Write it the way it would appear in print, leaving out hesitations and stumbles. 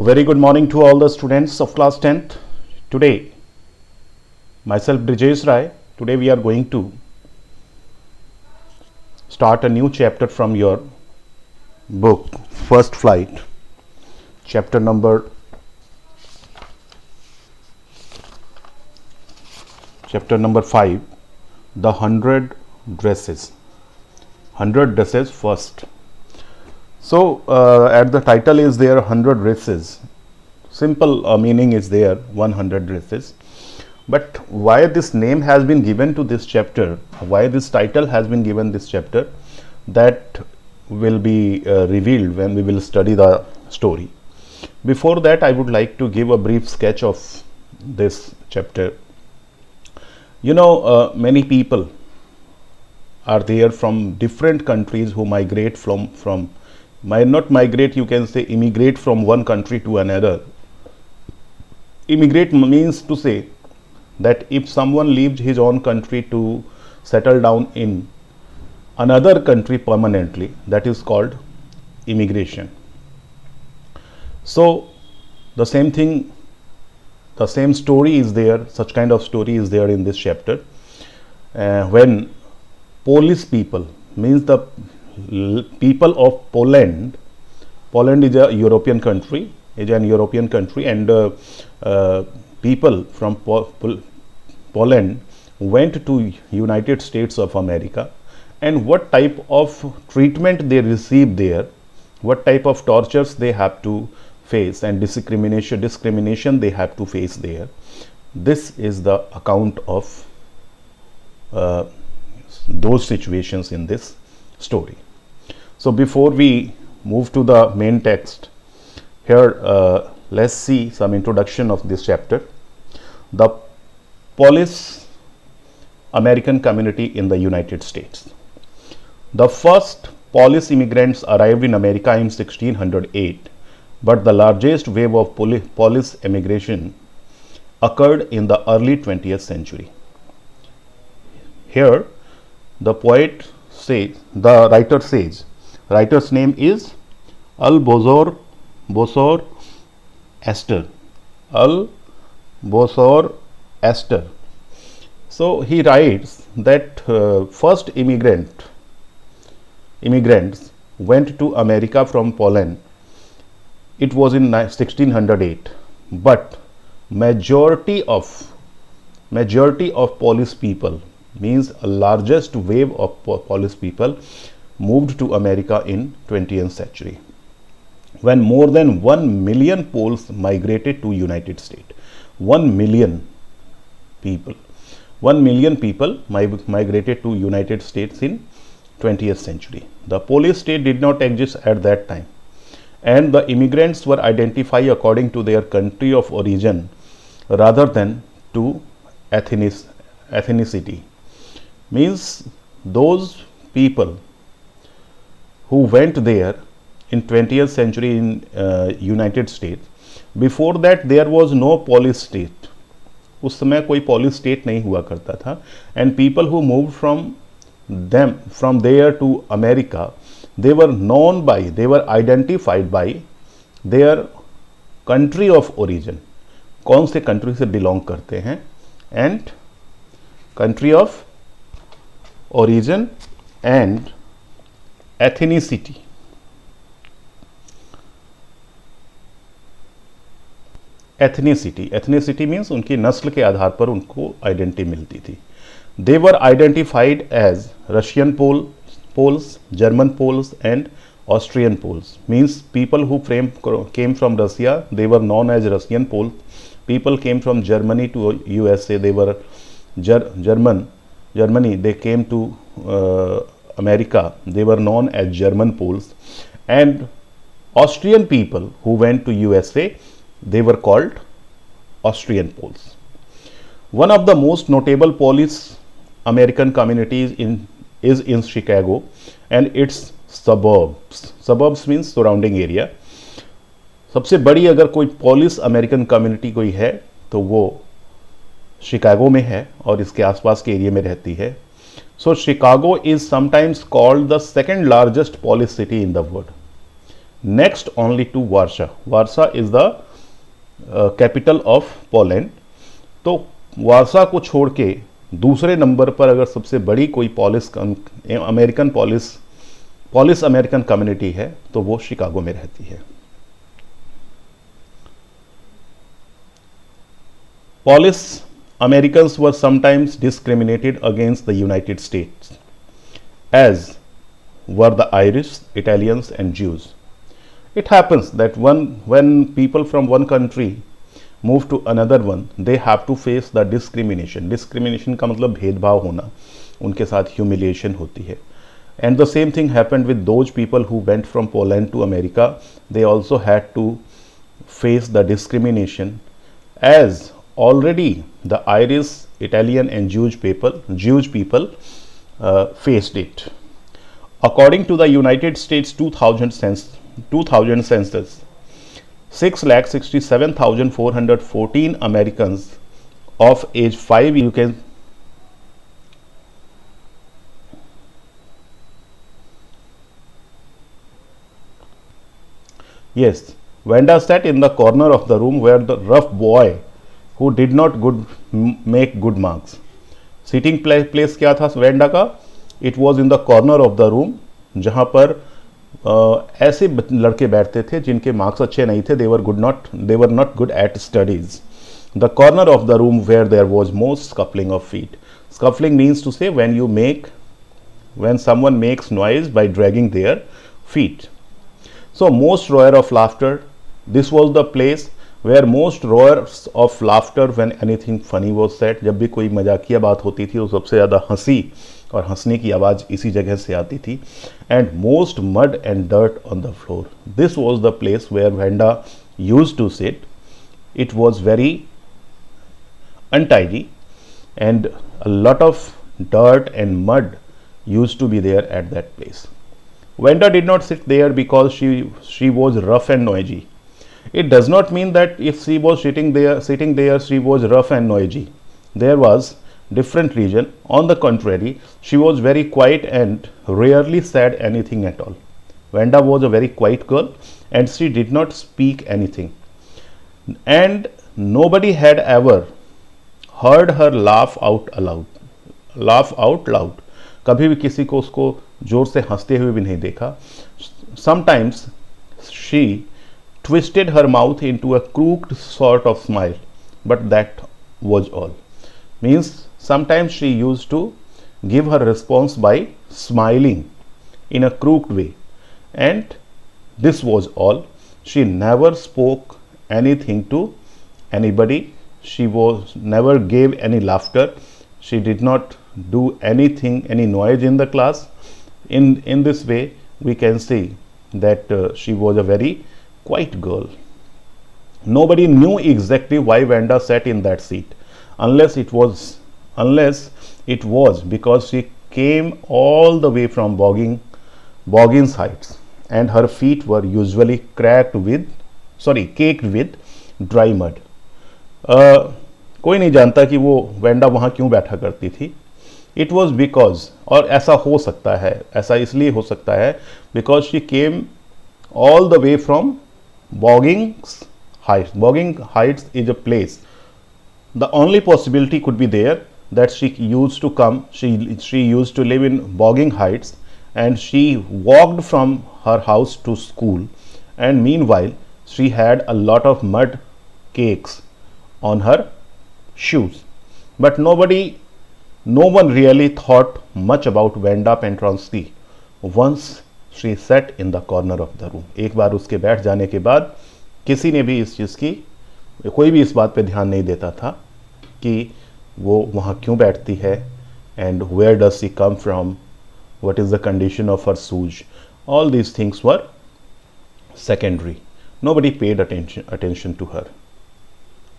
A very good morning to all the students of class 10th. Today, myself Brijesh Rai. Today we are going to start a new chapter from your book, First Flight, chapter number 5, the 100 dresses. 100 dresses first. So at the title is there 100 dresses. Simple meaning is there 100 dresses. But why this name has been given to this chapter, why this title has been given this chapter, that will be revealed when we will study the story. Before that, I would like to give a brief sketch of this chapter. You know, many people are there from different countries who migrate not migrate, you can say immigrate from one country to another. Immigrate means to say that if someone leaves his own country to settle down in another country permanently, that is called immigration. So the same thing, the same story is there, such kind of story is there in this chapter. When Polish people, means the people of Poland is a European country, and people from Poland went to United States of America, and what type of treatment they received there, what type of tortures they have to face, and discrimination they have to face there. This is the account of those situations in this story. So before we move to the main text, here let's see some introduction of this chapter. The Polish American community in the United States. The first Polish immigrants arrived in America in 1608, but the largest wave of Polish immigration occurred in the early 20th century. Here the writer's name is Albozor Esther. Albozor Esther. So he writes that first immigrants went to America from Poland. It was in 1608, but majority of Polish people, means a largest wave of Polish people moved to America in 20th century, when more than 1 million Poles migrated to United States. 1 million people migrated to United States in 20th century. The Polish state did not exist at that time, and the immigrants were identified according to their country of origin rather than to ethnicity. Means those people who went there in 20th century in United States, before that there was no Polish state. उस समय कोई Polish state नहीं हुआ करता था, and people who moved from there to America, they were identified by their country of origin, कौन से country से belong करते हैं, and country of origin and ethnicity. Ethnicity means उनकी नस्ल के आधार पर उनको आइडेंटिटी मिलती थी. They were identified as Russian Poles, German Poles and Austrian Poles. Means people who came from Russia, they were known as Russian Poles. People came from Germany to USA, they were Germany, they came to America, they were known as German Poles, and Austrian people who went to USA, they were called Austrian Poles. One of the most notable Polish American communities is in Chicago and its suburbs. Suburbs means surrounding area. सबसे बड़ी अगर कोई Polish American community कोई है तो वो Chicago में है और इसके आसपास के एरिया में रहती है. So Chicago is sometimes called the second largest Polish city in the world. next only to Warsaw. Warsaw is the capital of Poland. तो वारसा को छोड़ के दूसरे नंबर पर अगर सबसे बड़ी कोई पॉलिश अमेरिकन कम्युनिटी है तो वो शिकागो में रहती है. Polish Americans were sometimes discriminated against the United States, as were the Irish, Italians, and Jews. It happens that when people from one country move to another one, they have to face the discrimination. Discrimination का मतलब भेदभाव होना, उनके साथ humiliation होती है. And the same thing happened with those people who went from Poland to America. They also had to face the discrimination, as already the Irish, Italian, and Jewish people faced it. According to the United States 2000 census, 6,67,414 Americans of age 5, you can yes, Vanda sat in the corner of the room where the rough boy who did not make good marks. Sitting place क्या था Wanda का? It was in the corner of the room, जहाँ पर ऐसे लड़के बैठते थे जिनके मार्क्स अच्छे नहीं थे. They were not good at studies. The corner of the room where there was most scuffling of feet. Scuffling means to say when someone makes noise by dragging their feet. So most roar of laughter. This was the place where most roars of laughter when anything funny was said. जब भी कोई मजाकिया बात होती थी तो सबसे ज़्यादा हंसी और हंसने की आवाज़ इसी जगह से आती थी. And most mud and dirt on the floor. This was the place where Vanda used to sit. It was very untidy and a lot of dirt and mud used to be there at that place. Vanda did not sit there because she was rough and noisy. It does not mean that if she was sitting there she was rough and noisy. There was different reason. On the contrary, she was very quiet and rarely said anything at all. Vanda was a very quiet girl and she did not speak anything. And nobody had ever heard her laugh out loud. कभी भी किसी को उसको जोर से हंसते हुए भी नहीं देखा. Sometimes she twisted her mouth into a crooked sort of smile, but that was all. Means sometimes she used to give her response by smiling in a crooked way, and this was all. She never spoke anything to anybody. She never gave any laughter. She did not do any noise in the class. In this way we can see that she was a very quiet girl. Nobody knew exactly why Vanda sat in that seat, unless it was because she came all the way from Boggins Heights, and her feet were usually caked with dry mud. कोई नहीं जानता कि वो Wanda वहाँ क्यों बैठा करती थी. It was because, और ऐसा हो सकता है, ऐसा इसलिए हो सकता है because she came all the way from Boggins Heights. Boggins Heights is a place. The only possibility could be there that she used to live in Boggins Heights and she walked from her house to school, and meanwhile she had a lot of mud cakes on her shoes. But no one really thought much about Vanda Petronsky once she sat in the corner of the room. एक बार उसके बैठ जाने के बाद किसी ने भी इस चीज़ की कोई भी इस बात पे ध्यान नहीं देता था कि वो वहाँ क्यों बैठती है, and where does she come from, what is the condition of her shoes. All these things were secondary. Nobody paid attention to her.